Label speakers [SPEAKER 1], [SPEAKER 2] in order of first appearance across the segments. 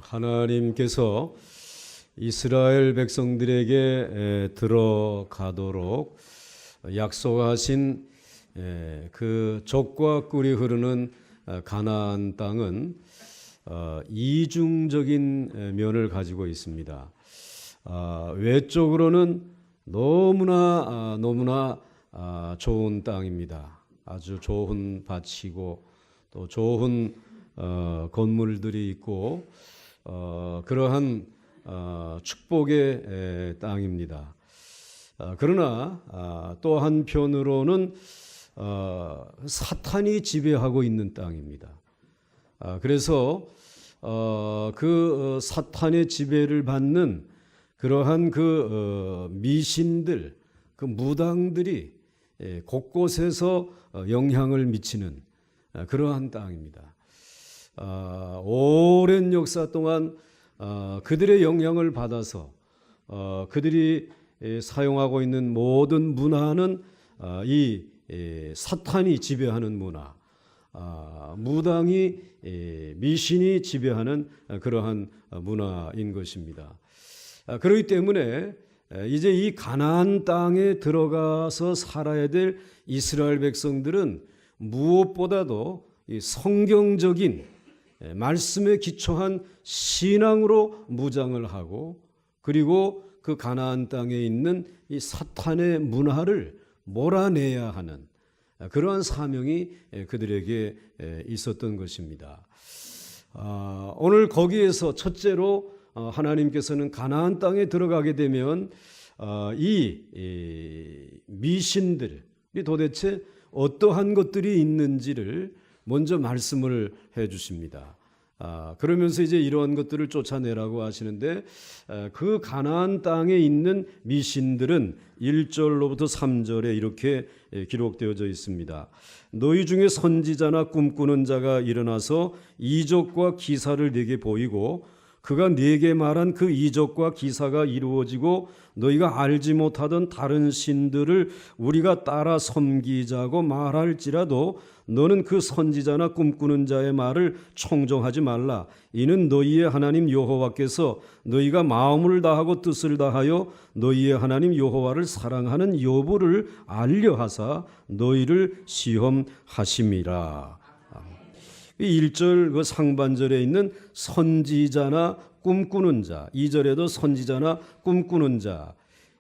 [SPEAKER 1] 하나님께서 이스라엘 백성들에게 들어가도록 약속하신 그 젖과 꿀이 흐르는 가나안 땅은 이중적인 면을 가지고 있습니다. 외적으로는 너무나 좋은 땅입니다. 아주 좋은 밭이고 또 좋은 건물들이 있고 그러한 축복의 땅입니다. 그러나 또 한편으로는 사탄이 지배하고 있는 땅입니다. 그래서 그 사탄의 지배를 받는 그러한 그 미신들, 그 무당들이 곳곳에서 영향을 미치는 그러한 땅입니다. 오랜 역사 동안 그들의 영향을 받아서 그들이 사용하고 있는 모든 문화는 이 사탄이 지배하는 문화, 무당이 미신이 지배하는 그러한 문화인 것입니다. 그렇기 때문에 이제 이 가나안 땅에 들어가서 살아야 될 이스라엘 백성들은 무엇보다도 이 성경적인 말씀에 기초한 신앙으로 무장을 하고 그리고 그 가나안 땅에 있는 이 사탄의 문화를 몰아내야 하는 그러한 사명이 그들에게 있었던 것입니다. 오늘 거기에서 첫째로 하나님께서는 가나안 땅에 들어가게 되면 이 미신들이 도대체 어떠한 것들이 있는지를 먼저 말씀을 해 주십니다. 그러면서 이제 이러한 것들을 쫓아내라고 하시는데 그 가나안 땅에 있는 미신들은 1절로부터 3절에 이렇게 기록되어져 있습니다. 너희 중에 선지자나 꿈꾸는 자가 일어나서 이적과 기사를 네게 보이고 그가 네게 말한 그 이적과 기사가 이루어지고 너희가 알지 못하던 다른 신들을 우리가 따라 섬기자고 말할지라도 너는 그 선지자나 꿈꾸는 자의 말을 청종하지 말라. 이는 너희의 하나님 여호와께서 너희가 마음을 다하고 뜻을 다하여 너희의 하나님 여호와를 사랑하는 여부를 알려하사 너희를 시험하심이라. 1절 그 상반절에 있는 선지자나 꿈꾸는 자, 2절에도 선지자나 꿈꾸는 자,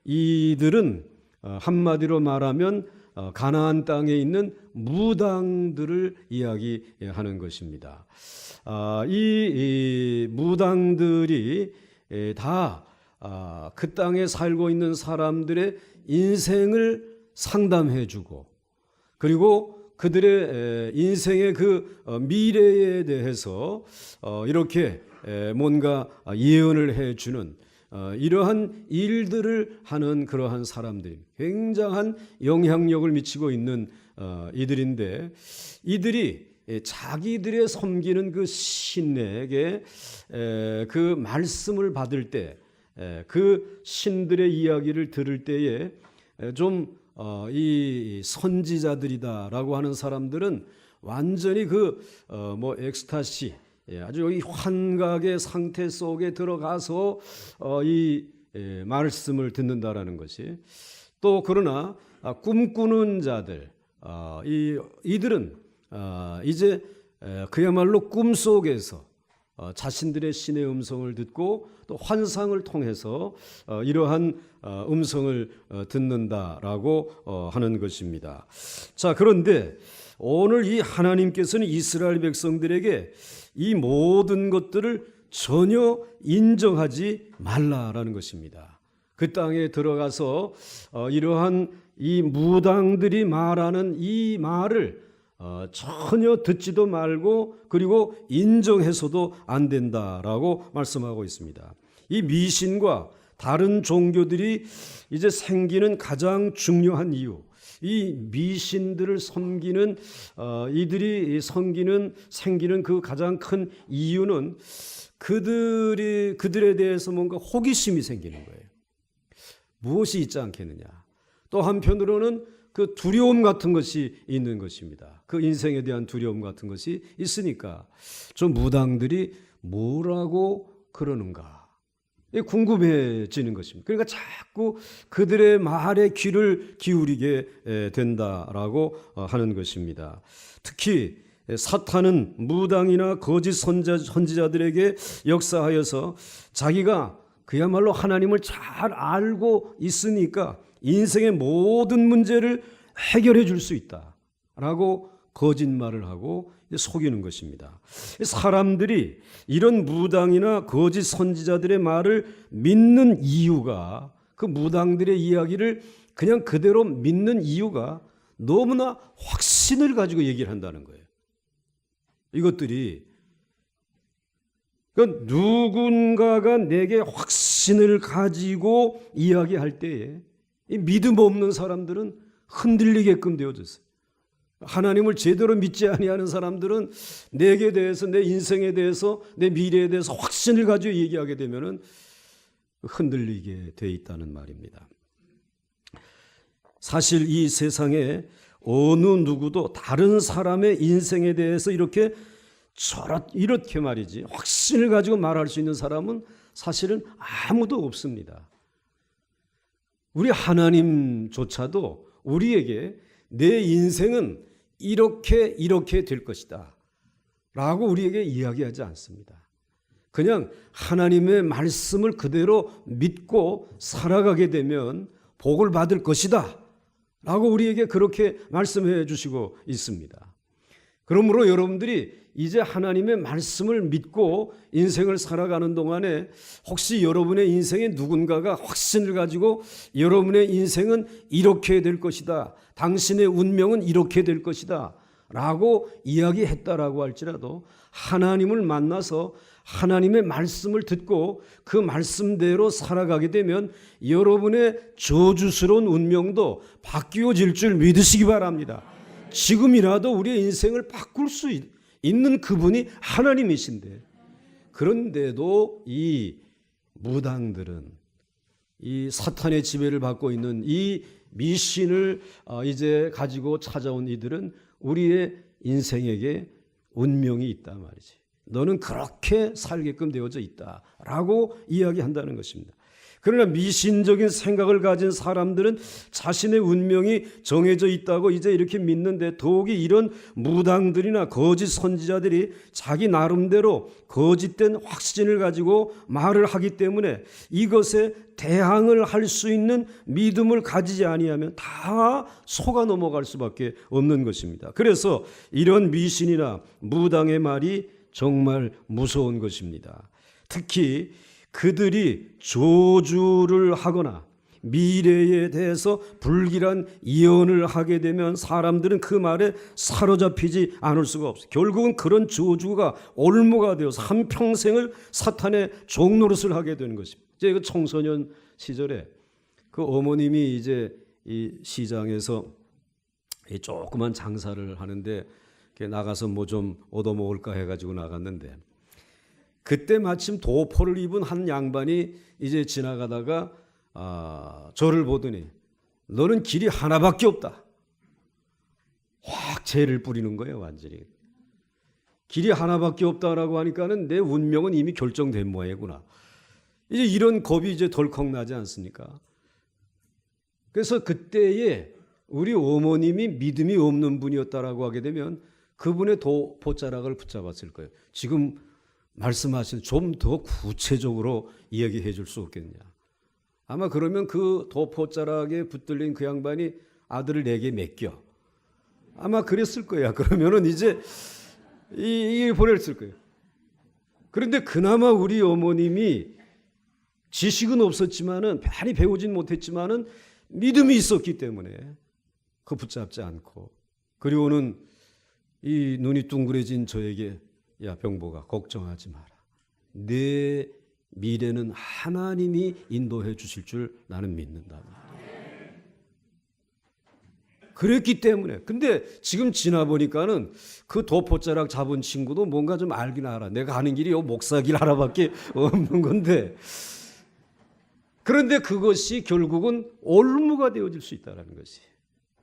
[SPEAKER 1] 이들은 한마디로 말하면 가나안 땅에 있는 무당들을 이야기하는 것입니다. 이 무당들이 다 그 땅에 살고 있는 사람들의 인생을 상담해주고 그리고 그들의 인생의 그 미래에 대해서 이렇게 뭔가 예언을 해주는 이러한 일들을 하는 그러한 사람들이 굉장한 영향력을 미치고 있는 이들인데 이들이 자기들의 섬기는 그 신에게 그 말씀을 받을 때 그 신들의 이야기를 들을 때에 좀 이 선지자들이다라고 하는 사람들은 완전히 그 엑스타시 아주 이 환각의 상태 속에 들어가서 이 말씀을 듣는다라는 것이 또 그러나 꿈꾸는 자들 이들은 이제 그야말로 꿈속에서 자신들의 신의 음성을 듣고 또 환상을 통해서 이러한 음성을 듣는다라고 하는 것입니다. 자, 그런데 오늘 이 하나님께서는 이스라엘 백성들에게 이 모든 것들을 전혀 인정하지 말라라는 것입니다. 그 땅에 들어가서 이러한 이 무당들이 말하는 이 말을 전혀 듣지도 말고 그리고 인정해서도 안 된다라고 말씀하고 있습니다. 이 미신과 다른 종교들이 이제 생기는 가장 중요한 이유, 이 미신들을 섬기는 이들이 생기는 그 가장 큰 이유는 그들에 대해서 뭔가 호기심이 생기는 거예요. 무엇이 있지 않겠느냐. 또 한편으로는 그 두려움 같은 것이 있는 것입니다. 그 인생에 대한 두려움 같은 것이 있으니까 저 무당들이 뭐라고 그러는가 궁금해지는 것입니다. 그러니까 자꾸 그들의 말에 귀를 기울이게 된다라고 하는 것입니다. 특히 사탄은 무당이나 거짓 선지자들에게 역사하여서 자기가 그야말로 하나님을 잘 알고 있으니까 인생의 모든 문제를 해결해 줄 수 있다라고 거짓말을 하고 속이는 것입니다. 사람들이 이런 무당이나 거짓 선지자들의 말을 믿는 이유가, 그 무당들의 이야기를 그냥 그대로 믿는 이유가 너무나 확신을 가지고 얘기를 한다는 거예요. 이것들이 그러니까 누군가가 내게 확신을 가지고 이야기할 때에 이 믿음 없는 사람들은 흔들리게끔 되어졌어요. 하나님을 제대로 믿지 아니하는 사람들은 내게 대해서, 내 인생에 대해서, 내 미래에 대해서 확신을 가지고 얘기하게 되면은 흔들리게 돼 있다는 말입니다. 사실 이 세상에 어느 누구도 다른 사람의 인생에 대해서 이렇게 말이지 확신을 가지고 말할 수 있는 사람은 사실은 아무도 없습니다. 우리 하나님조차도 우리에게 내 인생은 이렇게 될 것이다 라고 우리에게 이야기하지 않습니다. 그냥 하나님의 말씀을 그대로 믿고 살아가게 되면 복을 받을 것이다 라고 우리에게 그렇게 말씀해 주시고 있습니다. 그러므로 여러분들이 이제 하나님의 말씀을 믿고 인생을 살아가는 동안에 혹시 여러분의 인생에 누군가가 확신을 가지고 여러분의 인생은 이렇게 될 것이다, 당신의 운명은 이렇게 될 것이다 라고 이야기했다라고 할지라도 하나님을 만나서 하나님의 말씀을 듣고 그 말씀대로 살아가게 되면 여러분의 저주스러운 운명도 바뀌어질 줄 믿으시기 바랍니다. 지금이라도 우리의 인생을 바꿀 수 있는 그분이 하나님이신데, 그런데도 이 무당들은 이 사탄의 지배를 받고 있는 이 미신을 이제 가지고 찾아온 이들은 우리의 인생에게 운명이 있단 말이지. 너는 그렇게 살게끔 되어져 있다라고 이야기한다는 것입니다. 그러나 미신적인 생각을 가진 사람들은 자신의 운명이 정해져 있다고 이제 이렇게 믿는데, 더욱이 이런 무당들이나 거짓 선지자들이 자기 나름대로 거짓된 확신을 가지고 말을 하기 때문에 이것에 대항을 할 수 있는 믿음을 가지지 아니하면 다 속아 넘어갈 수밖에 없는 것입니다. 그래서 이런 미신이나 무당의 말이 정말 무서운 것입니다. 특히 그들이 저주를 하거나 미래에 대해서 불길한 예언을 하게 되면 사람들은 그 말에 사로잡히지 않을 수가 없어요. 결국은 그런 저주가 올무가 되어서 한평생을 사탄의 종노릇을 하게 되는 것입니다. 제가 청소년 시절에 그 어머님이 이제 이 시장에서 이 조그만 장사를 하는데 나가서 뭐 좀 얻어먹을까 해가지고 나갔는데, 그때 마침 도포를 입은 한 양반이 이제 지나가다가 저를 보더니 너는 길이 하나밖에 없다. 확 죄를 뿌리는 거예요. 완전히. 길이 하나밖에 없다라고 하니까는 내 운명은 이미 결정된 모양이구나. 이제 이런 겁이 이제 덜컥 나지 않습니까? 그래서 그때에 우리 어머님이 믿음이 없는 분이었다라고 하게 되면 그분의 도포자락을 붙잡았을 거예요. 지금 말씀하신 좀 더 구체적으로 이야기해 줄 수 없겠냐. 아마 그러면 그 도포자락에 붙들린 그 양반이 아들을 내게 맡겨. 아마 그랬을 거야. 그러면은 이제 이 보냈을 거예요. 그런데 그나마 우리 어머님이 지식은 없었지만은 많이 배우진 못했지만은 믿음이 있었기 때문에 그 붙잡지 않고, 그리고는 이 눈이 둥그레진 저에게 야 병보가 걱정하지 마라. 내 미래는 하나님이 인도해 주실 줄 나는 믿는다. 그랬기 때문에. 근데 지금 지나보니까는 그 도포자락 잡은 친구도 뭔가 좀 알긴 알아. 내가 가는 길이 요 목사길 하나밖에 없는 건데, 그런데 그것이 결국은 올무가 되어질 수 있다는 것이.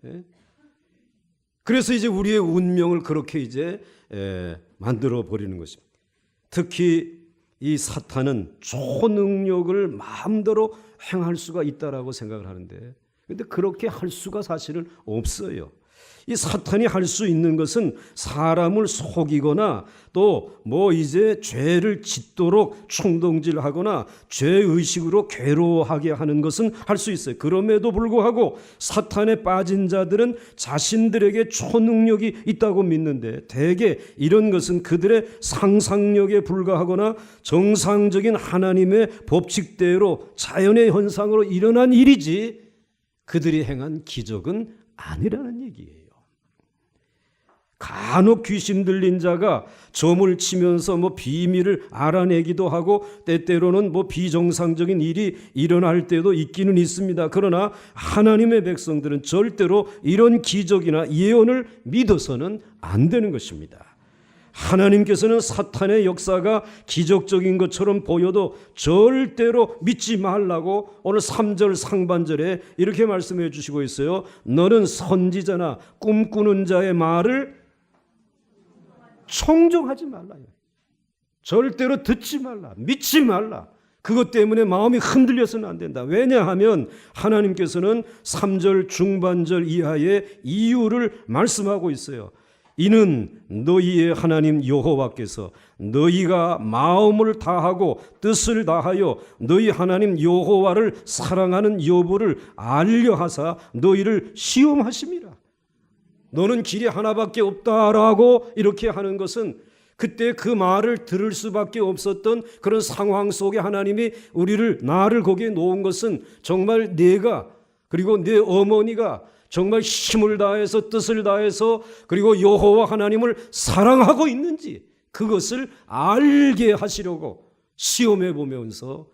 [SPEAKER 1] 예? 그래서 이제 우리의 운명을 그렇게 이제 만들어 버리는 것입니다. 특히 이 사탄은 초능력을 마음대로 행할 수가 있다라고 생각을 하는데, 근데 그렇게 할 수가 사실은 없어요. 이 사탄이 할 수 있는 것은 사람을 속이거나 또 이제 죄를 짓도록 충동질하거나 죄의식으로 괴로워하게 하는 것은 할 수 있어요. 그럼에도 불구하고 사탄에 빠진 자들은 자신들에게 초능력이 있다고 믿는데, 대개 이런 것은 그들의 상상력에 불과하거나 정상적인 하나님의 법칙대로 자연의 현상으로 일어난 일이지 그들이 행한 기적은 아니라는 얘기예요. 간혹 귀신 들린 자가 점을 치면서 비밀을 알아내기도 하고 때때로는 비정상적인 일이 일어날 때도 있기는 있습니다. 그러나 하나님의 백성들은 절대로 이런 기적이나 예언을 믿어서는 안 되는 것입니다. 하나님께서는 사탄의 역사가 기적적인 것처럼 보여도 절대로 믿지 말라고 오늘 3절 상반절에 이렇게 말씀해 주시고 있어요. 너는 선지자나 꿈꾸는 자의 말을 청종하지 말라요. 절대로 듣지 말라. 믿지 말라. 그것 때문에 마음이 흔들려서는 안 된다. 왜냐하면 하나님께서는 3절 중반절 이하의 이유를 말씀하고 있어요. 이는 너희의 하나님 여호와께서 너희가 마음을 다하고 뜻을 다하여 너희 하나님 여호와를 사랑하는 여부를 알려하사 너희를 시험하심이라. 너는 길이 하나밖에 없다라고 이렇게 하는 것은 그때 그 말을 들을 수밖에 없었던 그런 상황 속에 하나님이 나를 거기에 놓은 것은 정말 내가 그리고 내 어머니가 정말 힘을 다해서 뜻을 다해서 그리고 여호와 하나님을 사랑하고 있는지 그것을 알게 하시려고 시험해 보면서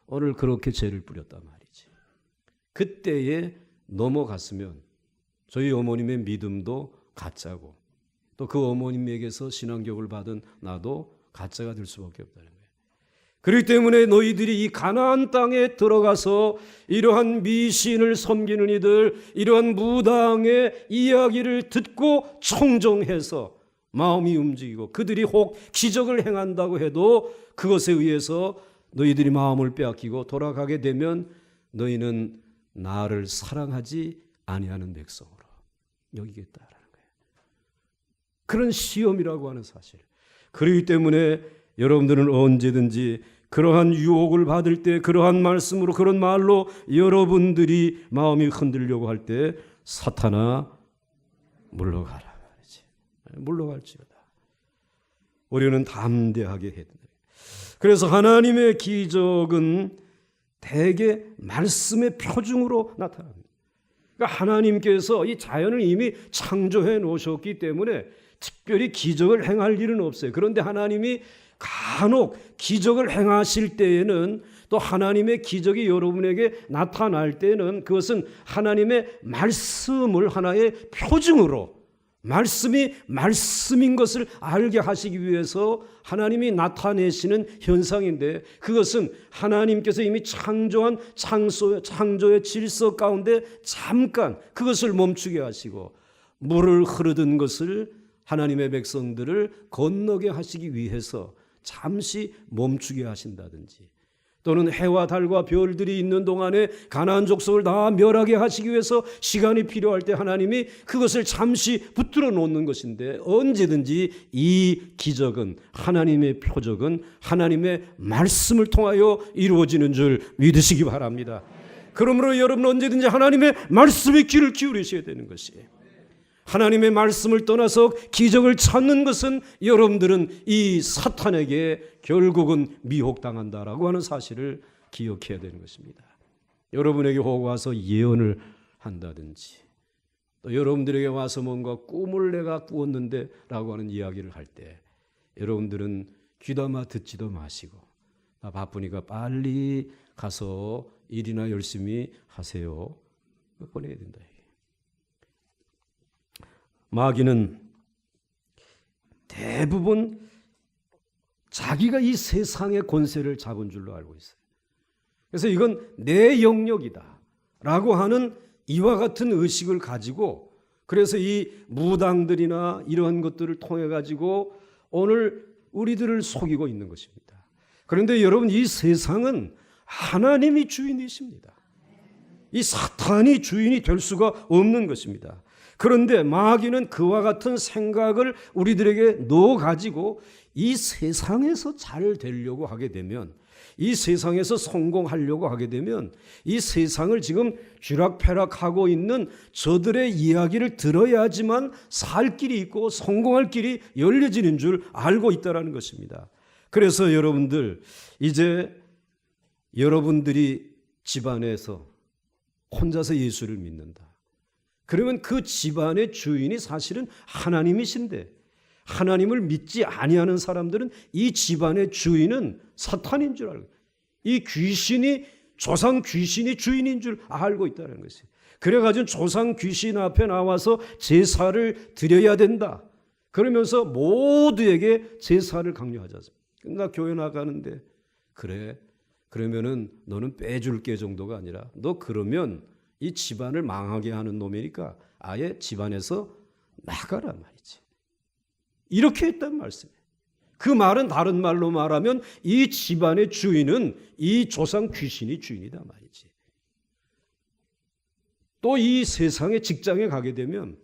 [SPEAKER 1] 오늘 그렇게 죄를 뿌렸단 말이지. 그때에 넘어갔으면 저희 어머님의 믿음도 가짜고 또 그 어머님에게서 신앙교육을 받은 나도 가짜가 될 수밖에 없다는 거예요. 그렇기 때문에 너희들이 이 가나안 땅에 들어가서 이러한 미신을 섬기는 이들, 이러한 무당의 이야기를 듣고 청종해서 마음이 움직이고 그들이 혹 기적을 행한다고 해도 그것에 의해서 너희들이 마음을 빼앗기고 돌아가게 되면 너희는 나를 사랑하지 아니하는 백성으로 여기겠다라는 거예요. 그런 시험이라고 하는 사실. 그렇기 때문에 여러분들은 언제든지 그러한 유혹을 받을 때 그러한 말씀으로 그런 말로 여러분들이 마음이 흔들려고 할 때 사탄아 물러가라 말이지. 물러갈지어다. 우리는 담대하게 해야 된다. 그래서 하나님의 기적은 대개 말씀의 표징으로 나타납니다. 그러니까 하나님께서 이 자연을 이미 창조해 놓으셨기 때문에 특별히 기적을 행할 일은 없어요. 그런데 하나님이 간혹 기적을 행하실 때에는 또 하나님의 기적이 여러분에게 나타날 때는 그것은 하나님의 말씀을 하나의 표징으로 말씀이 말씀인 것을 알게 하시기 위해서 하나님이 나타내시는 현상인데 그것은 하나님께서 이미 창조한 창조의 질서 가운데 잠깐 그것을 멈추게 하시고 물을 흐르던 것을 하나님의 백성들을 건너게 하시기 위해서 잠시 멈추게 하신다든지 또는 해와 달과 별들이 있는 동안에 가나안 족속을 다 멸하게 하시기 위해서 시간이 필요할 때 하나님이 그것을 잠시 붙들어 놓는 것인데 언제든지 이 기적은 하나님의 표적은 하나님의 말씀을 통하여 이루어지는 줄 믿으시기 바랍니다. 그러므로 여러분 언제든지 하나님의 말씀에 귀를 기울이셔야 되는 것이에요. 하나님의 말씀을 떠나서 기적을 찾는 것은 여러분들은 이 사탄에게 결국은 미혹당한다라고 하는 사실을 기억해야 되는 것입니다. 여러분에게 혹 와서 예언을 한다든지 또 여러분들에게 와서 뭔가 꿈을 내가 꾸었는데 라고 하는 이야기를 할 때 여러분들은 귀담아 듣지도 마시고 나 바쁘니까 빨리 가서 일이나 열심히 하세요. 보내야 된다. 마귀는 대부분 자기가 이 세상의 권세를 잡은 줄로 알고 있어요. 그래서 이건 내 영역이다 라고 하는 이와 같은 의식을 가지고 그래서 이 무당들이나 이러한 것들을 통해 가지고 오늘 우리들을 속이고 있는 것입니다. 그런데 여러분, 이 세상은 하나님이 주인이십니다. 이 사탄이 주인이 될 수가 없는 것입니다. 그런데 마귀는 그와 같은 생각을 우리들에게 넣어가지고 이 세상에서 잘 되려고 하게 되면, 이 세상에서 성공하려고 하게 되면 이 세상을 지금 쥐락펴락하고 있는 저들의 이야기를 들어야지만 살 길이 있고 성공할 길이 열려지는 줄 알고 있다는 것입니다. 그래서 여러분들, 이제 여러분들이 집안에서 혼자서 예수를 믿는다. 그러면 그 집안의 주인이 사실은 하나님이신데, 하나님을 믿지 아니하는 사람들은 이 집안의 주인은 사탄인 줄 알고, 이 귀신이, 조상 귀신이 주인인 줄 알고 있다는 것이에요. 그래가지고 조상 귀신 앞에 나와서 제사를 드려야 된다. 그러면서 모두에게 제사를 강요하지 않습니까? 나 교회 나가는데, 그래, 그러면은 너는 빼줄게 정도가 아니라, 너 그러면 이 집안을 망하게 하는 놈이니까 아예 집안에서 나가란 말이지. 이렇게 했단 말씀이에요. 그 말은 다른 말로 말하면 이 집안의 주인은 이 조상 귀신이 주인이다 말이지. 또 이 세상의 직장에 가게 되면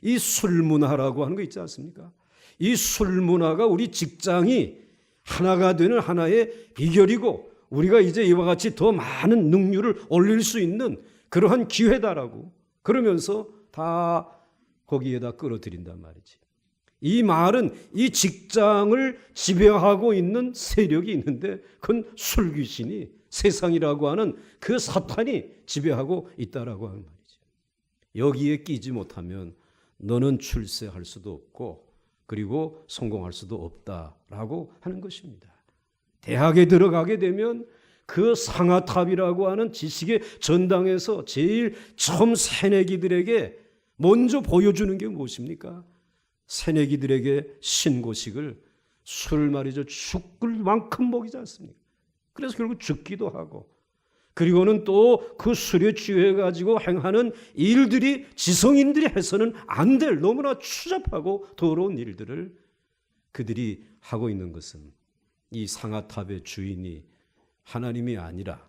[SPEAKER 1] 이 술문화라고 하는 거 있지 않습니까? 이 술문화가 우리 직장이 하나가 되는 하나의 비결이고, 우리가 이제 이와 같이 더 많은 능률을 올릴 수 있는 그러한 기회다라고 그러면서 다 거기에다 끌어들인단 말이지. 이 말은 이 직장을 지배하고 있는 세력이 있는데, 그건 술귀신이, 세상이라고 하는 그 사탄이 지배하고 있다라고 하는 말이죠. 여기에 끼지 못하면 너는 출세할 수도 없고 그리고 성공할 수도 없다라고 하는 것입니다. 대학에 들어가게 되면 그 상아탑이라고 하는 지식의 전당에서 제일 처음 새내기들에게 먼저 보여주는 게 무엇입니까? 새내기들에게 신고식을, 술 말이죠, 죽을 만큼 먹이지 않습니까? 그래서 결국 죽기도 하고, 그리고는 또 그 술에 취해가지고 행하는 일들이 지성인들이 해서는 안 될 너무나 추잡하고 더러운 일들을 그들이 하고 있는 것은 이 상아탑의 주인이 하나님이 아니라,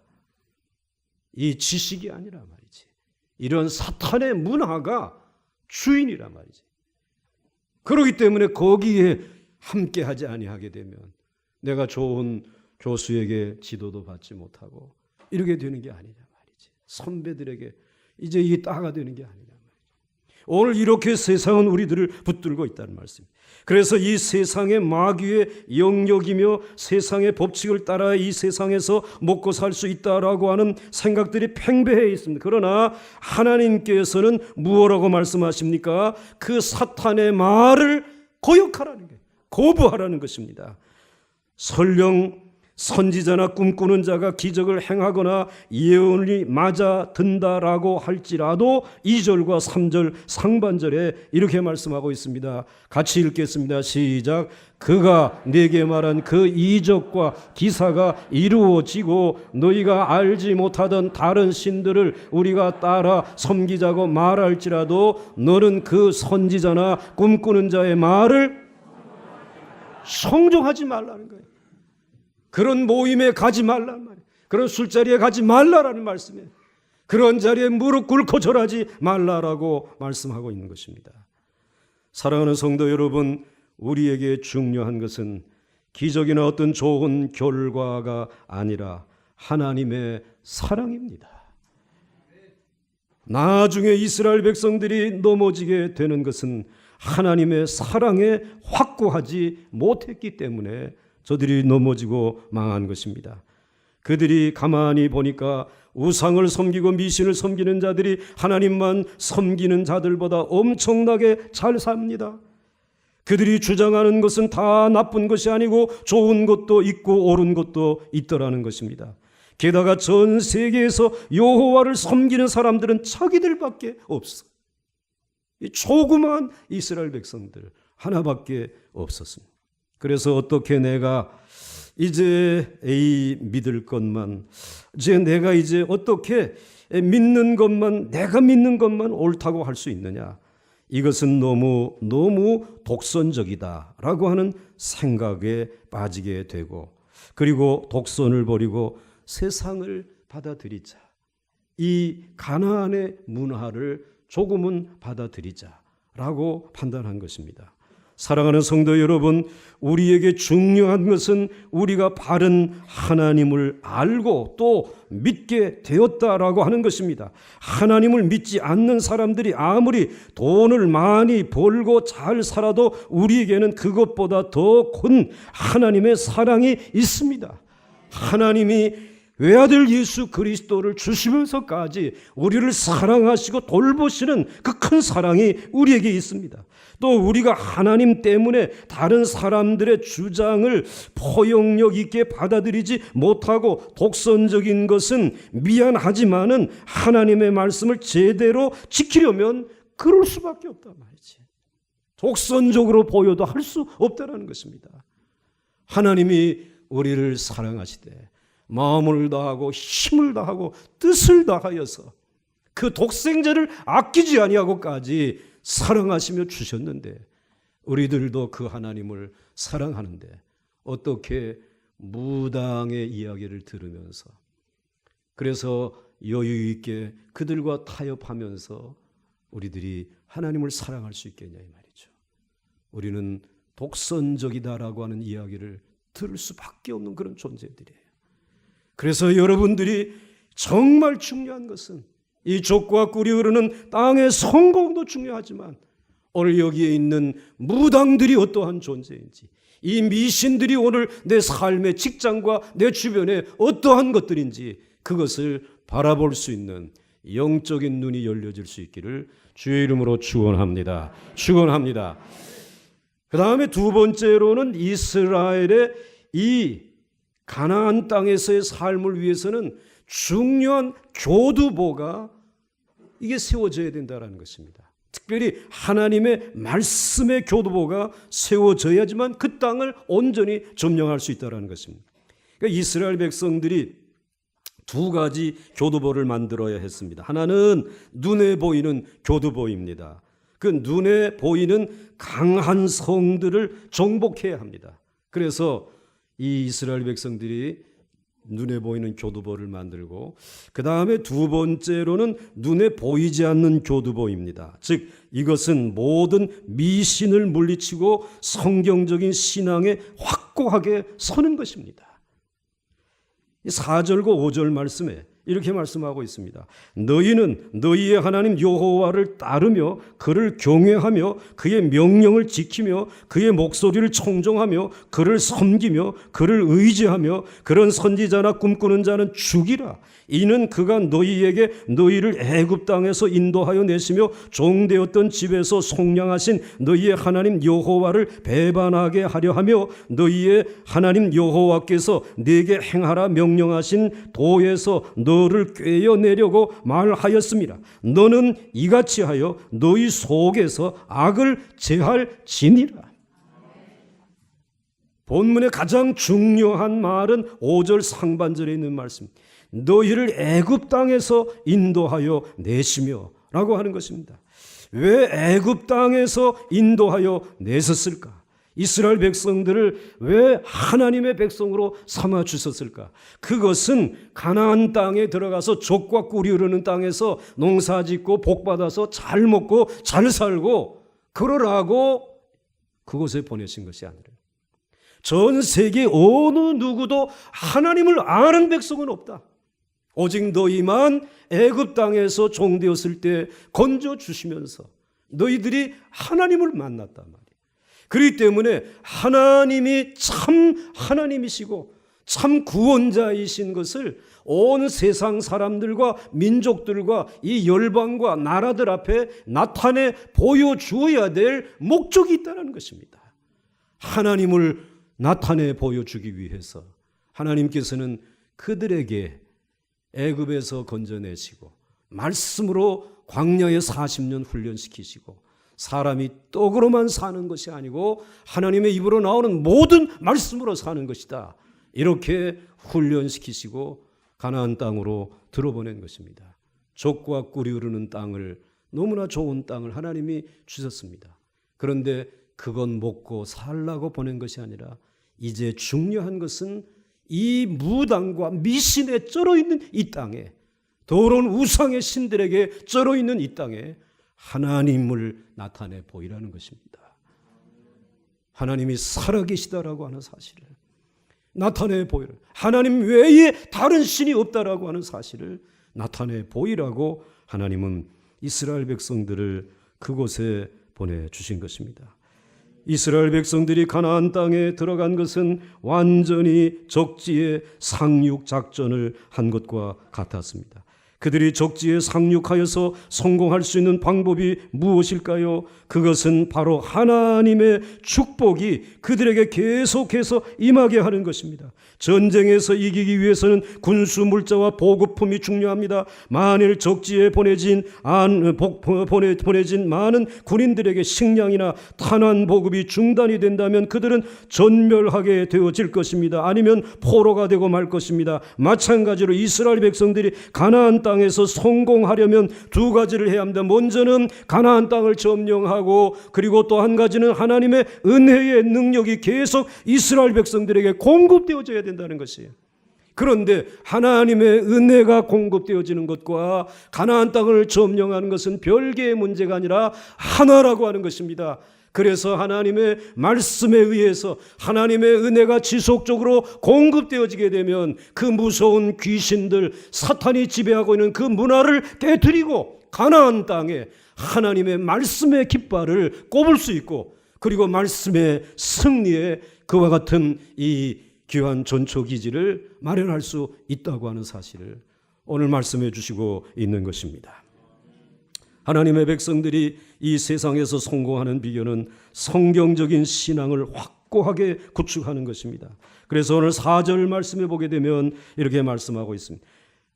[SPEAKER 1] 이 지식이 아니라 말이지, 이런 사탄의 문화가 주인이란 말이지. 그렇기 때문에 거기에 함께하지 아니하게 되면 내가 좋은 교수에게 지도도 받지 못하고 이렇게 되는 게 아니냐 말이지. 선배들에게 이제 이게 따가 되는 게 아니냐 말이지. 오늘 이렇게 세상은 우리들을 붙들고 있다는 말씀입니다. 그래서 이 세상의 마귀의 영역이며 세상의 법칙을 따라 이 세상에서 먹고 살 수 있다라고 하는 생각들이 팽배해 있습니다. 그러나 하나님께서는 무엇라고 말씀하십니까? 그 사탄의 말을 거역하라는 게, 거부하라는 것입니다. 설령 선지자나 꿈꾸는 자가 기적을 행하거나 예언이 맞아 든다라고 할지라도 2절과 3절 상반절에 이렇게 말씀하고 있습니다. 같이 읽겠습니다. 시작. 그가 내게 말한 그 이적과 기사가 이루어지고 너희가 알지 못하던 다른 신들을 우리가 따라 섬기자고 말할지라도 너는 그 선지자나 꿈꾸는 자의 말을 성종하지 말라는 거예요. 그런 모임에 가지 말란 말이에요. 그런 술자리에 가지 말라라는 말씀이에요. 그런 자리에 무릎 꿇고 절하지 말라라고 말씀하고 있는 것입니다. 사랑하는 성도 여러분, 우리에게 중요한 것은 기적이나 어떤 좋은 결과가 아니라 하나님의 사랑입니다. 나중에 이스라엘 백성들이 넘어지게 되는 것은 하나님의 사랑에 확고하지 못했기 때문에 저들이 넘어지고 망한 것입니다. 그들이 가만히 보니까 우상을 섬기고 미신을 섬기는 자들이 하나님만 섬기는 자들보다 엄청나게 잘 삽니다. 그들이 주장하는 것은 다 나쁜 것이 아니고 좋은 것도 있고 옳은 것도 있더라는 것입니다. 게다가 전 세계에서 여호와를 섬기는 사람들은 자기들밖에 없어. 이 조그만 이스라엘 백성들 하나밖에 없었습니다. 그래서 어떻게 내가 이제 A 믿을 것만, 이제 내가 이제 어떻게 믿는 것만, 내가 믿는 것만 옳다고 할 수 있느냐? 이것은 너무 독선적이다라고 하는 생각에 빠지게 되고, 그리고 독선을 버리고 세상을 받아들이자. 이 가나안의 문화를 조금은 받아들이자라고 판단한 것입니다. 사랑하는 성도 여러분, 우리에게 중요한 것은 우리가 바른 하나님을 알고 또 믿게 되었다라고 하는 것입니다. 하나님을 믿지 않는 사람들이 아무리 돈을 많이 벌고 잘 살아도 우리에게는 그것보다 더 큰 하나님의 사랑이 있습니다. 하나님이 외아들 예수 그리스도를 주시면서까지 우리를 사랑하시고 돌보시는 그 큰 사랑이 우리에게 있습니다. 또 우리가 하나님 때문에 다른 사람들의 주장을 포용력 있게 받아들이지 못하고 독선적인 것은 미안하지만은 하나님의 말씀을 제대로 지키려면 그럴 수밖에 없단 말이지. 독선적으로 보여도 할 수 없다는 것입니다. 하나님이 우리를 사랑하시되 마음을 다하고 힘을 다하고 뜻을 다하여서 그 독생자를 아끼지 아니하고까지 사랑하시며 주셨는데, 우리들도 그 하나님을 사랑하는데 어떻게 무당의 이야기를 들으면서, 그래서 여유 있게 그들과 타협하면서 우리들이 하나님을 사랑할 수 있겠냐 이 말이죠. 우리는 독선적이다라고 하는 이야기를 들을 수밖에 없는 그런 존재들이에요. 그래서 여러분들이 정말 중요한 것은 이 족과 꿀이 흐르는 땅의 성공도 중요하지만 오늘 여기에 있는 무당들이 어떠한 존재인지, 이 미신들이 오늘 내 삶의 직장과 내 주변에 어떠한 것들인지 그것을 바라볼 수 있는 영적인 눈이 열려질 수 있기를 주의 이름으로 축원합니다. 축원합니다. 그 다음에 두 번째로는 이스라엘의 이 가나안 땅에서의 삶을 위해서는 중요한 교두보가 이게 세워져야 된다는 것입니다. 특별히 하나님의 말씀의 교두보가 세워져야지만 그 땅을 온전히 점령할 수 있다는 것입니다. 그러니까 이스라엘 백성들이 두 가지 교두보를 만들어야 했습니다. 하나는 눈에 보이는 교두보입니다. 그 눈에 보이는 강한 성들을 정복해야 합니다. 그래서 이 이스라엘 백성들이 눈에 보이는 교두보를 만들고, 그 다음에 두 번째로는 눈에 보이지 않는 교두보입니다. 즉 이것은 모든 미신을 물리치고 성경적인 신앙에 확고하게 서는 것입니다. 4절과 5절 말씀에 이렇게 말씀하고 있습니다. 너희는 너희의 하나님 여호와를 따르며 그를 경외하며 그의 명령을 지키며 그의 목소리를 청종하며 그를 섬기며 그를 의지하며 그런 선지자나 꿈꾸는 자는 죽이라. 이는 그가 너희에게 너희를 애굽 땅에서 인도하여 내시며 종되었던 집에서 속량하신 너희의 하나님 여호와를 배반하게 하려 하며 너희의 하나님 여호와께서 네게 행하라 명령하신 도에서 너를 꿰어내려고 말하였습니다. 너는 이같이 하여 너희 속에서 악을 제할지니라. 본문의 가장 중요한 말은 5절 상반절에 있는 말씀, 너희를 애굽 땅에서 인도하여 내시며 라고 하는 것입니다. 왜 애굽 땅에서 인도하여 내셨을까? 이스라엘 백성들을 왜 하나님의 백성으로 삼아 주셨을까? 그것은 가나안 땅에 들어가서 족과 꿀이 흐르는 땅에서 농사짓고 복받아서 잘 먹고 잘 살고 그러라고 그곳에 보내신 것이 아니라, 전 세계 어느 누구도 하나님을 아는 백성은 없다. 오직 너희만 애굽 땅에서 종되었을 때 건져 주시면서 너희들이 하나님을 만났단 말이에요. 그렇기 때문에 하나님이 참 하나님이시고 참 구원자이신 것을 온 세상 사람들과 민족들과 이 열방과 나라들 앞에 나타내 보여주어야 될 목적이 있다는 것입니다. 하나님을 나타내 보여주기 위해서 하나님께서는 그들에게 애굽에서 건져내시고 말씀으로 광야에 40년 훈련시키시고, 사람이 떡으로만 사는 것이 아니고 하나님의 입으로 나오는 모든 말씀으로 사는 것이다, 이렇게 훈련시키시고 가나안 땅으로 들어보낸 것입니다. 족과 꿀이 흐르는 땅을, 너무나 좋은 땅을 하나님이 주셨습니다. 그런데 그건 먹고 살라고 보낸 것이 아니라 이제 중요한 것은 이 무당과 미신에 쩔어 있는 이 땅에, 더러운 우상의 신들에게 쩔어 있는 이 땅에 하나님을 나타내 보이라는 것입니다. 하나님이 살아계시다라고 하는 사실을 나타내 보이라. 하나님 외에 다른 신이 없다라고 하는 사실을 나타내 보이라고 하나님은 이스라엘 백성들을 그곳에 보내주신 것입니다. 이스라엘 백성들이 가나안 땅에 들어간 것은 완전히 적지에 상륙 작전을 한 것과 같았습니다. 그들이 적지에 상륙하여서 성공할 수 있는 방법이 무엇일까요? 그것은 바로 하나님의 축복이 그들에게 계속해서 임하게 하는 것입니다. 전쟁에서 이기기 위해서는 군수 물자와 보급품이 중요합니다. 만일 적지에 보내진 많은 군인들에게 식량이나 탄환 보급이 중단이 된다면 그들은 전멸하게 되어질 것입니다. 아니면 포로가 되고 말 것입니다. 마찬가지로 이스라엘 백성들이 가나안 땅에서 성공하려면 두 가지를 해야 합니다. 먼저는 가나안 땅을 점령하고, 그리고 또 한 가지는 하나님의 은혜의 능력이 계속 이스라엘 백성들에게 공급되어져야 된다는 것이에요. 그런데 하나님의 은혜가 공급되어지는 것과 가나안 땅을 점령하는 것은 별개의 문제가 아니라 하나라고 하는 것입니다. 그래서 하나님의 말씀에 의해서 하나님의 은혜가 지속적으로 공급되어지게 되면 그 무서운 귀신들, 사탄이 지배하고 있는 그 문화를 깨트리고 가나안 땅에 하나님의 말씀의 깃발을 꼽을 수 있고, 그리고 말씀의 승리에 그와 같은 이 귀한 전초기지를 마련할 수 있다고 하는 사실을 오늘 말씀해 주시고 있는 것입니다. 하나님의 백성들이 이 세상에서 성공하는 비결은 성경적인 신앙을 확고하게 구축하는 것입니다. 그래서 오늘 4절 말씀해 보게 되면 이렇게 말씀하고 있습니다.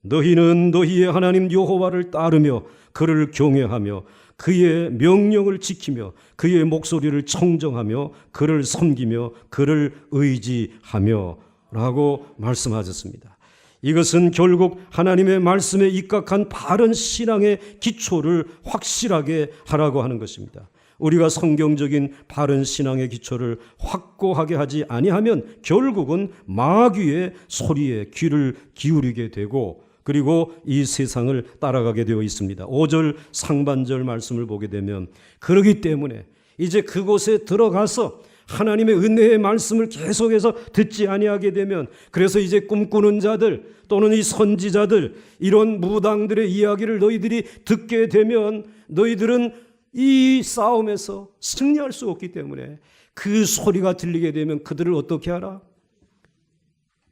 [SPEAKER 1] 너희는 너희의 하나님 여호와를 따르며 그를 경외하며 그의 명령을 지키며 그의 목소리를 청정하며 그를 섬기며 그를 의지하며 라고 말씀하셨습니다. 이것은 결국 하나님의 말씀에 입각한 바른 신앙의 기초를 확실하게 하라고 하는 것입니다. 우리가 성경적인 바른 신앙의 기초를 확고하게 하지 아니하면 결국은 마귀의 소리에 귀를 기울이게 되고, 그리고 이 세상을 따라가게 되어 있습니다. 5절 상반절 말씀을 보게 되면, 그러기 때문에 이제 그곳에 들어가서 하나님의 은혜의 말씀을 계속해서 듣지 아니하게 되면, 그래서 이제 꿈꾸는 자들 또는 이 선지자들, 이런 무당들의 이야기를 너희들이 듣게 되면 너희들은 이 싸움에서 승리할 수 없기 때문에 그 소리가 들리게 되면 그들을 어떻게 하라?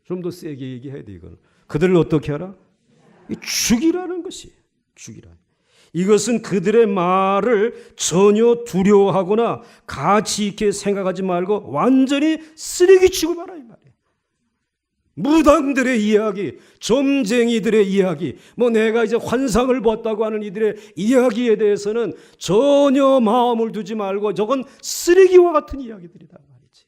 [SPEAKER 1] 좀 더 세게 얘기해야 돼. 이건 그들을 어떻게 하라? 죽이라는 것이에요. 죽이라. 이것은 그들의 말을 전혀 두려워하거나 가치 있게 생각하지 말고 완전히 쓰레기 취급하라 이 말이에요. 무당들의 이야기, 점쟁이들의 이야기, 내가 이제 환상을 봤다고 하는 이들의 이야기에 대해서는 전혀 마음을 두지 말고 저건 쓰레기와 같은 이야기들이다 말이지.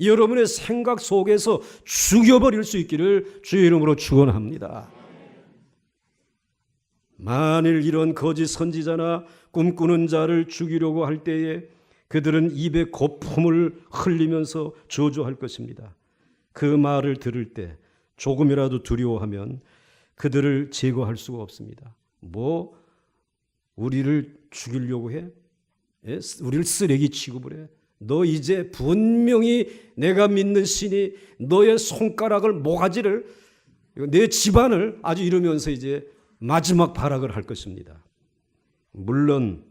[SPEAKER 1] 여러분의 생각 속에서 죽여버릴 수 있기를 주의 이름으로 축원합니다. 만일 이런 거짓 선지자나 꿈꾸는 자를 죽이려고 할 때에 그들은 입에 거품을 흘리면서 저주할 것입니다. 그 말을 들을 때 조금이라도 두려워하면 그들을 제거할 수가 없습니다. 우리를 죽이려고 해? 우리를 쓰레기 취급을 해? 너 이제 분명히 내가 믿는 신이 너의 손가락을, 모가지를, 내 집안을 아주 이러면서 이제 마지막 발악을 할 것입니다. 물론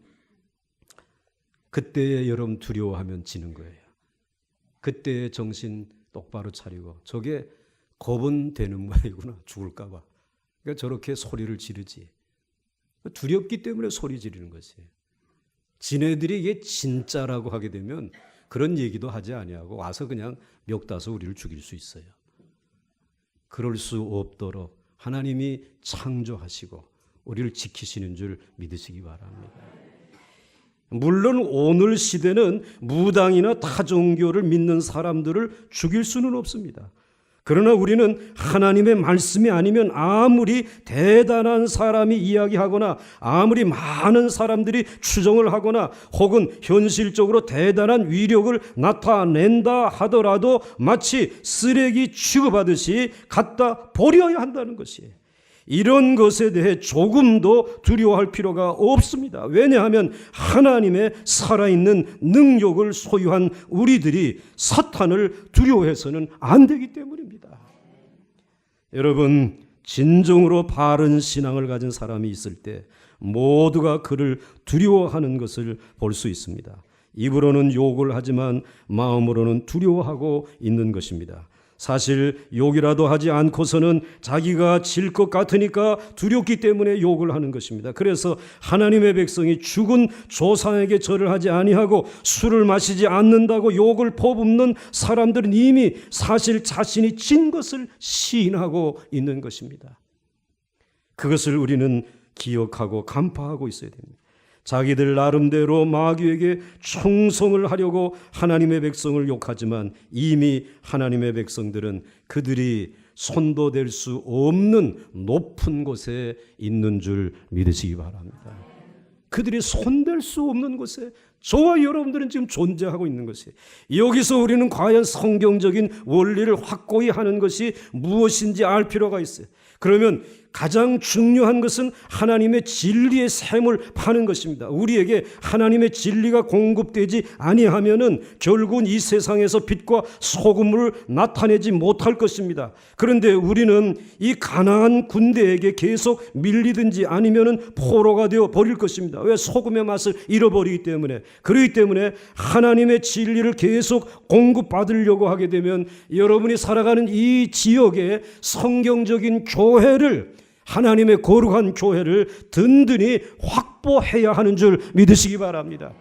[SPEAKER 1] 그때에 여러분 두려워하면 지는 거예요. 그때의 정신 똑바로 차리고, 저게 겁은 되는 모양이구나, 죽을까 봐. 그러니까 저렇게 소리를 지르지. 두렵기 때문에 소리 지르는 것이에요. 지네들이 이게 진짜라고 하게 되면 그런 얘기도 하지 아니하고 와서 그냥 멱다서 우리를 죽일 수 있어요. 그럴 수 없도록 하나님이 창조하시고 우리를 지키시는 줄 믿으시기 바랍니다. 물론 오늘 시대는 무당이나 타종교를 믿는 사람들을 죽일 수는 없습니다. 그러나 우리는 하나님의 말씀이 아니면 아무리 대단한 사람이 이야기하거나 아무리 많은 사람들이 추정을 하거나 혹은 현실적으로 대단한 위력을 나타낸다 하더라도 마치 쓰레기 취급하듯이 갖다 버려야 한다는 것이에요. 이런 것에 대해 조금도 두려워할 필요가 없습니다. 왜냐하면 하나님의 살아있는 능력을 소유한 우리들이 사탄을 두려워해서는 안 되기 때문입니다. 여러분, 진정으로 바른 신앙을 가진 사람이 있을 때 모두가 그를 두려워하는 것을 볼 수 있습니다. 입으로는 욕을 하지만 마음으로는 두려워하고 있는 것입니다. 사실 욕이라도 하지 않고서는 자기가 질 것 같으니까 두렵기 때문에 욕을 하는 것입니다. 그래서 하나님의 백성이 죽은 조상에게 절을 하지 아니하고 술을 마시지 않는다고 욕을 퍼붓는 사람들은 이미 사실 자신이 진 것을 시인하고 있는 것입니다. 그것을 우리는 기억하고 간파하고 있어야 됩니다. 자기들 나름대로 마귀에게 충성을 하려고 하나님의 백성을 욕하지만 이미 하나님의 백성들은 그들이 손도 댈 수 없는 높은 곳에 있는 줄 믿으시기 바랍니다. 그들이 손댈 수 없는 곳에 저와 여러분들은 지금 존재하고 있는 것이에요. 여기서 우리는 과연 성경적인 원리를 확고히 하는 것이 무엇인지 알 필요가 있어요. 그러면 가장 중요한 것은 하나님의 진리의 샘을 파는 것입니다. 우리에게 하나님의 진리가 공급되지 아니하면은 결국은 이 세상에서 빛과 소금을 나타내지 못할 것입니다. 그런데 우리는 이 가나안 군대에게 계속 밀리든지 아니면은 포로가 되어 버릴 것입니다. 왜? 소금의 맛을 잃어버리기 때문에. 그렇기 때문에 하나님의 진리를 계속 공급받으려고 하게 되면 여러분이 살아가는 이 지역에 성경적인 교회를, 하나님의 거룩한 교회를 든든히 확보해야 하는 줄 믿으시기 바랍니다.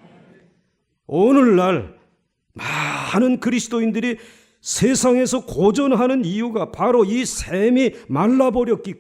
[SPEAKER 1] 오늘날 많은 그리스도인들이 세상에서 고전하는 이유가 바로 이 샘이 말라버렸기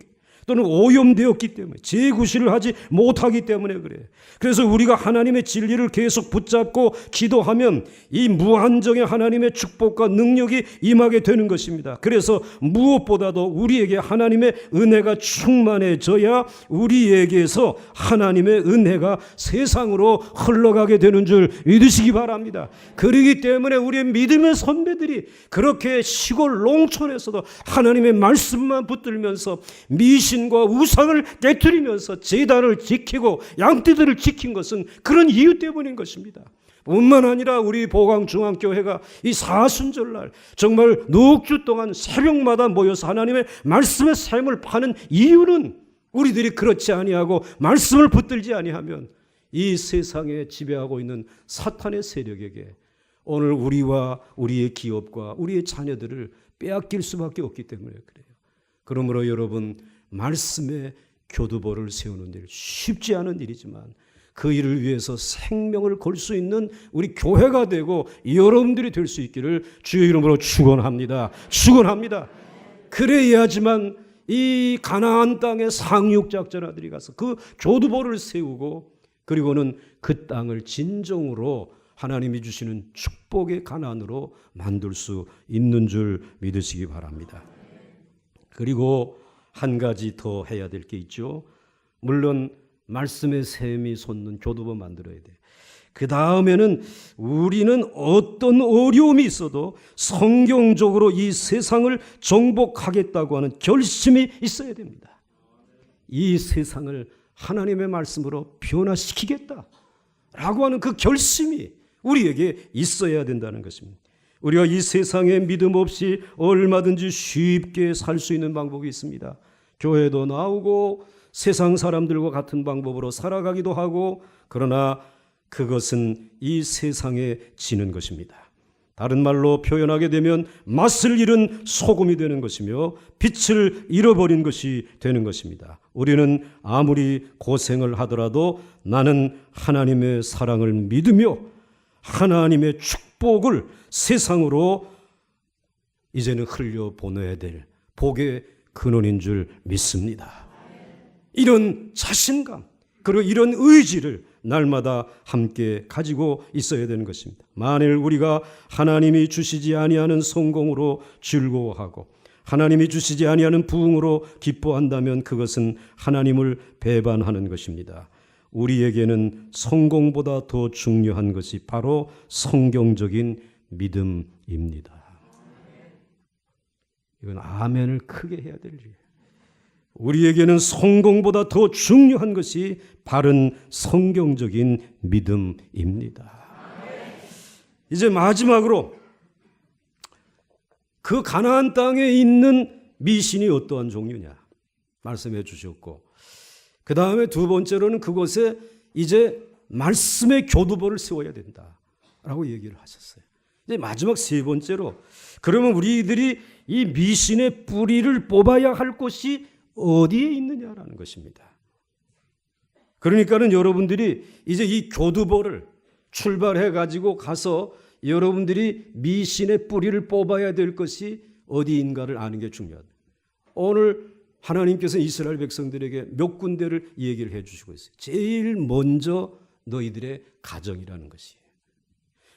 [SPEAKER 1] 또는 오염되었기 때문에, 재구실을 하지 못하기 때문에 그래요. 그래서 우리가 하나님의 진리를 계속 붙잡고 기도하면 이 무한정의 하나님의 축복과 능력이 임하게 되는 것입니다. 그래서 무엇보다도 우리에게 하나님의 은혜가 충만해져야 우리에게서 하나님의 은혜가 세상으로 흘러가게 되는 줄 믿으시기 바랍니다. 그렇기 때문에 우리의 믿음의 선배들이 그렇게 시골 농촌에서도 하나님의 말씀만 붙들면서 미신과 우상을 깨트리면서 제단을 지키고 양떼들을 지킨 것은 그런 이유 때문인 것입니다. 뿐만 아니라 우리 보강중앙교회가 이 사순절날 정말 넉 주 동안 새벽마다 모여서 하나님의 말씀의 샘을 파는 이유는 우리들이 그렇지 아니하고 말씀을 붙들지 아니하면 이 세상에 지배하고 있는 사탄의 세력에게 오늘 우리와 우리의 기업과 우리의 자녀들을 빼앗길 수밖에 없기 때문에 그래요. 그러므로 여러분, 말씀의 교두보를 세우는 일 쉽지 않은 일이지만 그 일을 위해서 생명을 걸 수 있는 우리 교회가 되고 여러분들이 될 수 있기를 주의 이름으로 축원합니다. 축원합니다. 그래야지만 이 가나안 땅의 상륙작전하들이 가서 그 교두보를 세우고 그리고는 그 땅을 진정으로 하나님이 주시는 축복의 가나안으로 만들 수 있는 줄 믿으시기 바랍니다. 그리고 한 가지 더 해야 될 게 있죠. 물론 말씀의 샘이 솟는 교두보 만들어야 돼. 그 다음에는 우리는 어떤 어려움이 있어도 성경적으로 이 세상을 정복하겠다고 하는 결심이 있어야 됩니다. 이 세상을 하나님의 말씀으로 변화시키겠다라고 하는 그 결심이 우리에게 있어야 된다는 것입니다. 우리가 이 세상에 믿음 없이 얼마든지 쉽게 살 수 있는 방법이 있습니다. 교회도 나오고 세상 사람들과 같은 방법으로 살아가기도 하고, 그러나 그것은 이 세상에 지는 것입니다. 다른 말로 표현하게 되면 맛을 잃은 소금이 되는 것이며 빛을 잃어버린 것이 되는 것입니다. 우리는 아무리 고생을 하더라도 나는 하나님의 사랑을 믿으며 하나님의 축복을 세상으로 이제는 흘려보내야 될 복의 근원인 줄 믿습니다. 이런 자신감 그리고 이런 의지를 날마다 함께 가지고 있어야 되는 것입니다. 만일 우리가 하나님이 주시지 아니하는 성공으로 즐거워하고 하나님이 주시지 아니하는 부흥으로 기뻐한다면 그것은 하나님을 배반하는 것입니다. 우리에게는 성공보다 더 중요한 것이 바로 성경적인 믿음입니다. 이건 아멘을 크게 해야 될 일이에요. 우리에게는 성공보다 더 중요한 것이 바른 성경적인 믿음입니다. 이제 마지막으로 그 가나안 땅에 있는 미신이 어떠한 종류냐 말씀해 주셨고, 그 다음에 두 번째로는 그곳에 이제 말씀의 교두보를 세워야 된다라고 얘기를 하셨어요. 이제 마지막 세 번째로, 그러면 우리들이 이 미신의 뿌리를 뽑아야 할 곳이 어디에 있느냐라는 것입니다. 그러니까는 여러분들이 이제 이 교두보를 출발해 가지고 가서 여러분들이 미신의 뿌리를 뽑아야 될 것이 어디인가를 아는 게 중요하다. 오늘 하나님께서 이스라엘 백성들에게 몇 군데를 얘기를 해 주시고 있어요. 제일 먼저 너희들의 가정이라는 것이에요.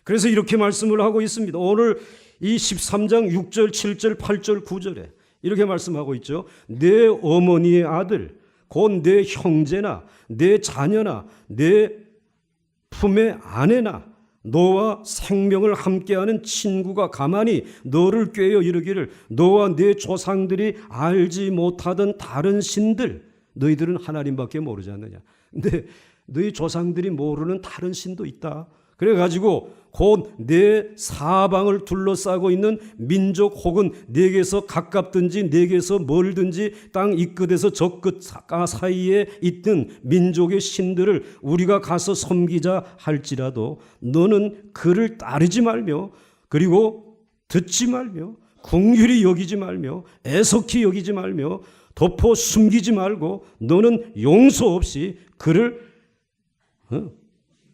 [SPEAKER 1] 그래서 이렇게 말씀을 하고 있습니다. 오늘 이 13장 6절, 7절, 8절, 9절에 이렇게 말씀하고 있죠. 내 어머니의 아들, 곧 내 형제나 내 자녀나 내 품의 아내나 너와 생명을 함께하는 친구가 가만히 너를 꾀어 이르기를 너와 내 조상들이 알지 못하던 다른 신들, 너희들은 하나님밖에 모르지 않느냐. 근데 너희 조상들이 모르는 다른 신도 있다. 그래가지고 곧 내 사방을 둘러싸고 있는 민족 혹은 내게서 가깝든지 내게서 멀든지 땅 이 끝에서 저 끝 사이에 있던 민족의 신들을 우리가 가서 섬기자 할지라도 너는 그를 따르지 말며 그리고 듣지 말며 긍휼히 여기지 말며 애석히 여기지 말며 덮어 숨기지 말고 너는 용서 없이 그를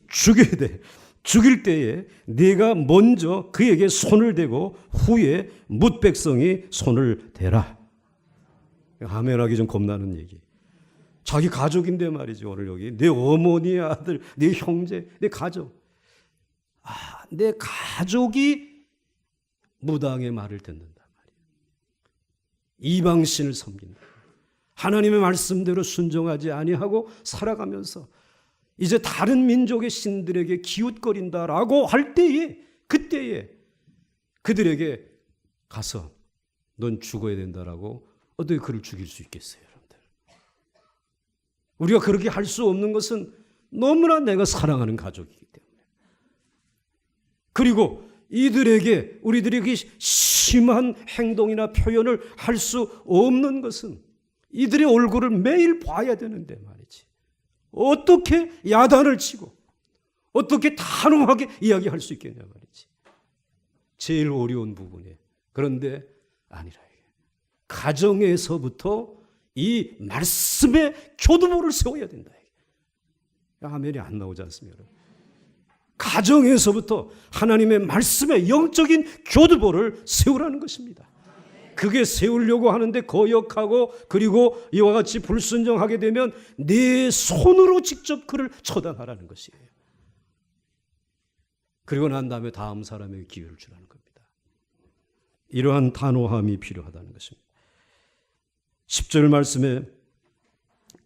[SPEAKER 1] 죽여야 돼. 죽일 때에 네가 먼저 그에게 손을 대고 후에 뭇 백성이 손을 대라. 아멘하기 좀 겁나는 얘기. 자기 가족인데 말이죠. 오늘 여기 내 어머니의 아들, 내 형제, 내 가족. 내 가족이 무당의 말을 듣는단 말이에요. 이방신을 섬긴다. 하나님의 말씀대로 순종하지 아니하고 살아가면서 이제 다른 민족의 신들에게 기웃거린다라고 할 때에, 그때에 그들에게 가서 넌 죽어야 된다라고 어떻게 그를 죽일 수 있겠어요, 여러분들? 우리가 그렇게 할 수 없는 것은 너무나 내가 사랑하는 가족이기 때문에. 그리고 이들에게 우리들이 심한 행동이나 표현을 할 수 없는 것은 이들의 얼굴을 매일 봐야 되는데 말이지. 어떻게 야단을 치고 어떻게 단호하게 이야기할 수 있겠냐 말이지. 제일 어려운 부분이에요. 그런데 아니라 가정에서부터 이 말씀의 교두보를 세워야 된다. 아멘이 안 나오지 않습니까? 가정에서부터 하나님의 말씀의 영적인 교두보를 세우라는 것입니다. 그게 세우려고 하는데 거역하고 그리고 이와 같이 불순종하게 되면 내 손으로 직접 그를 처단하라는 것이에요. 그리고 난 다음에 다음 사람에게 기회를 주라는 겁니다. 이러한 단호함이 필요하다는 것입니다. 10절 말씀에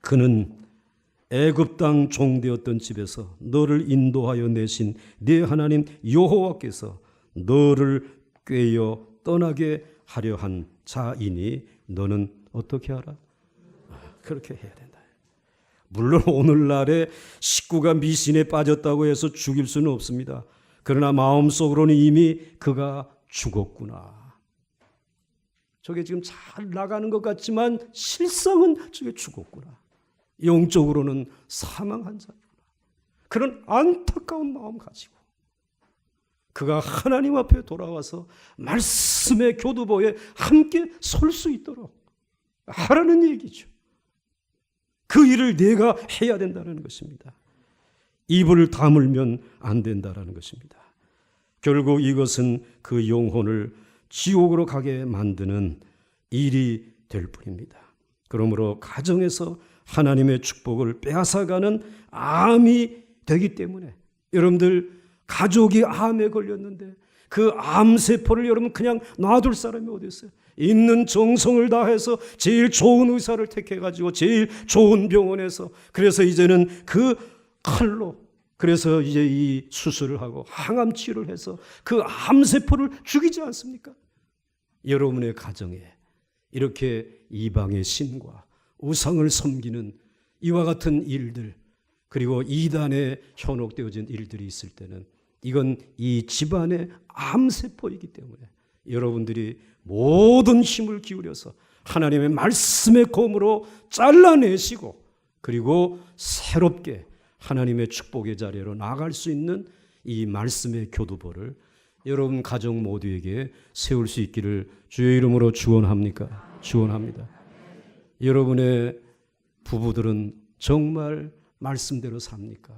[SPEAKER 1] 그는 애굽 땅 종되었던 집에서 너를 인도하여 내신 네 하나님 여호와께서 너를 꾀어 떠나게 하려 한 자이니 너는 어떻게 하라? 그렇게 해야 된다. 물론 오늘날에 식구가 미신에 빠졌다고 해서 죽일 수는 없습니다. 그러나 마음속으로는 이미 그가 죽었구나. 저게 지금 잘 나가는 것 같지만 실상은 저게 죽었구나. 영적으로는 사망한 자구나. 그런 안타까운 마음 가지고 그가 하나님 앞에 돌아와서 말씀의 교두보에 함께 설 수 있도록 하라는 얘기죠. 그 일을 내가 해야 된다는 것입니다. 입을 다물면 안 된다는 것입니다. 결국 이것은 그 영혼을 지옥으로 가게 만드는 일이 될 뿐입니다. 그러므로 가정에서 하나님의 축복을 빼앗아가는 암이 되기 때문에 여러분들 가족이 암에 걸렸는데 그 암세포를 여러분 그냥 놔둘 사람이 어디 있어요? 있는 정성을 다해서 제일 좋은 의사를 택해가지고 제일 좋은 병원에서, 그래서 이제는 그 칼로, 그래서 이제 이 수술을 하고 항암 치료를 해서 그 암세포를 죽이지 않습니까? 여러분의 가정에 이렇게 이방의 신과 우상을 섬기는 이와 같은 일들, 그리고 이단에 현혹되어진 일들이 있을 때는 이건 이 집안의 암세포이기 때문에 여러분들이 모든 힘을 기울여서 하나님의 말씀의 검으로 잘라내시고, 그리고 새롭게 하나님의 축복의 자리로 나아갈 수 있는 이 말씀의 교두보를 여러분 가정 모두에게 세울 수 있기를 주의 이름으로 축원합니까? 축원합니다. 여러분의 부부들은 정말 말씀대로 삽니까?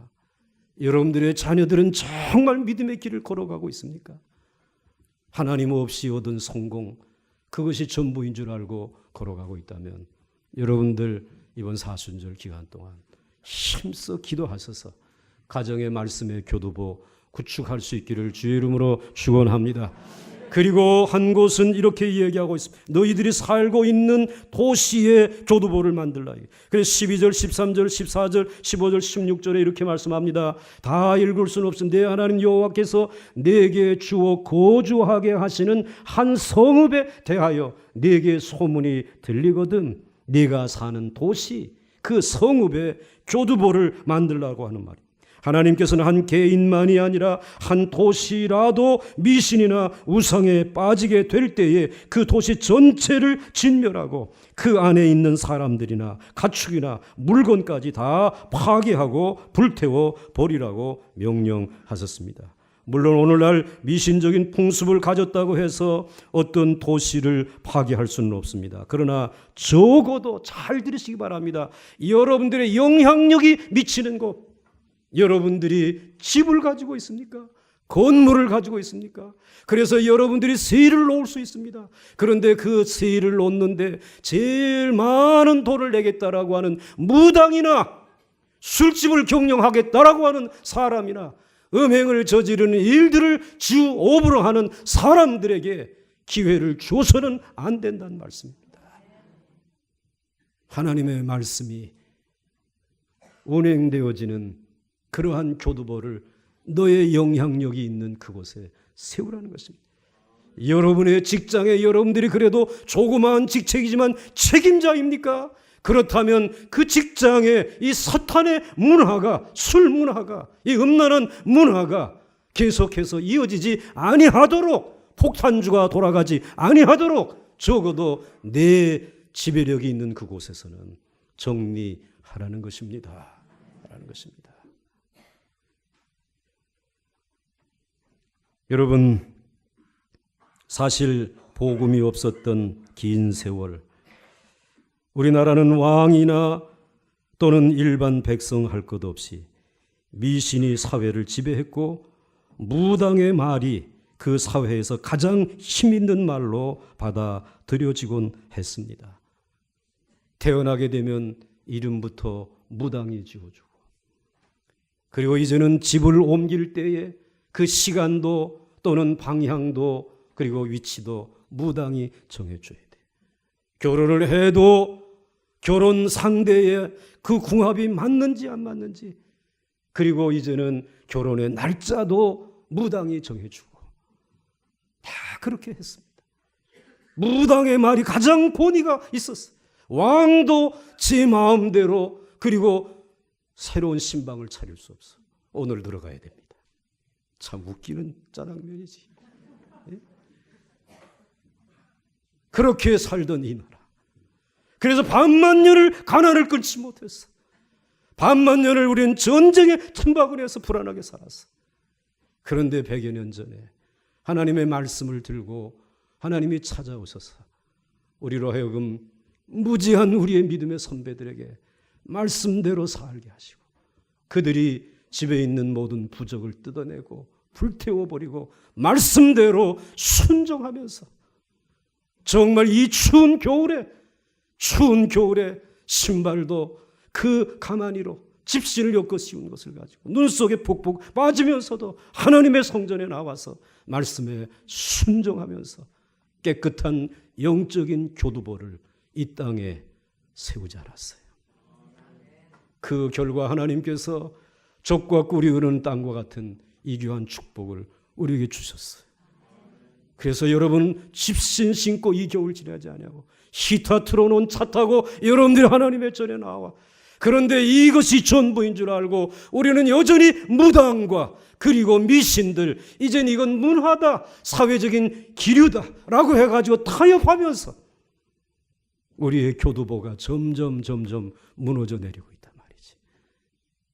[SPEAKER 1] 여러분들의 자녀들은 정말 믿음의 길을 걸어가고 있습니까? 하나님 없이 얻은 성공, 그것이 전부인 줄 알고 걸어가고 있다면 여러분들 이번 사순절 기간 동안 힘써 기도하셔서 가정의 말씀의 교두보 구축할 수 있기를 주의 이름으로 축원합니다. 그리고 한 곳은 이렇게 이야기하고 있습니다. 너희들이 살고 있는 도시의 교두보를 만들라. 그래서 12절, 13절, 14절, 15절, 16절에 이렇게 말씀합니다. 다 읽을 수는 없습니다. 내 하나님 여호와께서 내게 주어 거주하게 하시는 한 성읍에 대하여 내게 소문이 들리거든 네가 사는 도시, 그 성읍에 교두보를 만들라고 하는 말입니다. 하나님께서는 한 개인만이 아니라 한 도시라도 미신이나 우상에 빠지게 될 때에 그 도시 전체를 진멸하고 그 안에 있는 사람들이나 가축이나 물건까지 다 파괴하고 불태워 버리라고 명령하셨습니다. 물론 오늘날 미신적인 풍습을 가졌다고 해서 어떤 도시를 파괴할 수는 없습니다. 그러나 적어도 잘 들으시기 바랍니다. 여러분들의 영향력이 미치는 곳, 여러분들이 집을 가지고 있습니까? 건물을 가지고 있습니까? 그래서 여러분들이 세일을 놓을 수 있습니다. 그런데 그 세일을 놓는데 제일 많은 돈을 내겠다라고 하는 무당이나 술집을 경영하겠다라고 하는 사람이나 음행을 저지르는 일들을 주업으로 하는 사람들에게 기회를 줘서는 안 된다는 말씀입니다. 하나님의 말씀이 운행되어지는 그러한 교두보를 너의 영향력이 있는 그곳에 세우라는 것입니다. 여러분의 직장에 여러분들이 그래도 조그마한 직책이지만 책임자입니까? 그렇다면 그 직장에 이 사탄의 문화가, 술 문화가, 이 음란한 문화가 계속해서 이어지지 아니하도록, 폭탄주가 돌아가지 아니하도록 적어도 내 지배력이 있는 그곳에서는 정리하라는 것입니다. 하라는 것입니다. 여러분, 사실 복음이 없었던 긴 세월, 우리나라는 왕이나 또는 일반 백성 할 것 없이 미신이 사회를 지배했고 무당의 말이 그 사회에서 가장 힘 있는 말로 받아들여지곤 했습니다. 태어나게 되면 이름부터 무당이 지어주고, 그리고 이제는 집을 옮길 때에 그 시간도 또는 방향도 그리고 위치도 무당이 정해줘야 돼. 결혼을 해도 결혼 상대의 그 궁합이 맞는지 안 맞는지, 그리고 이제는 결혼의 날짜도 무당이 정해주고, 다 그렇게 했습니다. 무당의 말이 가장 권위가 있었어요. 왕도 제 마음대로, 그리고 새로운 신방을 차릴 수 없어. 오늘 들어가야 됩니다. 참 웃기는 짜장면이지. 그렇게 살던 이 나라. 그래서 반만년을 가난을 끊지 못했어. 반만년을 우리는 전쟁의 틈바구니에서 불안하게 살았어. 그런데 100여 년 전에 하나님의 말씀을 들고 하나님이 찾아오셔서 우리로 하여금 무지한 우리의 믿음의 선배들에게 말씀대로 살게 하시고, 그들이 집에 있는 모든 부적을 뜯어내고 불태워버리고 말씀대로 순종하면서 정말 이 추운 겨울에 신발도 그 가마니로 집신을 엮어 씌운 것을 가지고 눈 속에 폭폭 빠지면서도 하나님의 성전에 나와서 말씀에 순종하면서 깨끗한 영적인 교두보를 이 땅에 세우지 않았어요. 그 결과 하나님께서 젖과 꿀이 흐르는 땅과 같은 이 귀한 축복을 우리에게 주셨어요. 그래서 여러분 집신 신고 이 겨울 지나지 않냐고 히터 틀어놓은 차 타고 여러분들이 하나님의 전에 나와. 그런데 이것이 전부인 줄 알고 우리는 여전히 무당과 그리고 미신들, 이젠 이건 문화다, 사회적인 기류다 라고 해가지고 타협하면서 우리의 교두보가 점점 무너져 내리고 있단 말이지.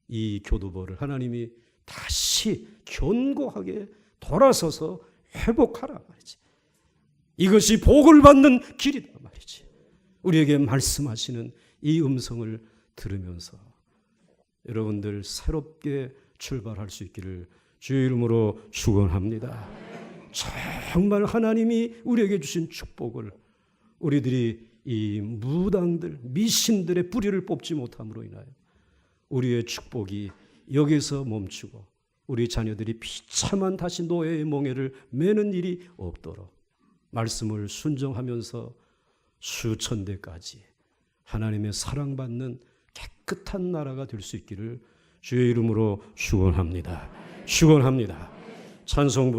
[SPEAKER 1] 이 교두보를 하나님이 다시 견고하게 돌아서서 회복하라 말이지. 이것이 복을 받는 길이다 말이지. 우리에게 말씀하시는 이 음성을 들으면서 여러분들 새롭게 출발할 수 있기를 주의 이름으로 축원합니다. 정말 하나님이 우리에게 주신 축복을 우리들이 이 무당들, 미신들의 뿌리를 뽑지 못함으로 인하여 우리의 축복이 여기서 멈추고 우리 자녀들이 비참한 다시 노예의 몽해를 매는 일이 없도록 말씀을 순종하면서 수천 대까지 하나님의 사랑받는 깨끗한 나라가 될 수 있기를 주의 이름으로 축원합니다. 축원합니다. 찬송 부르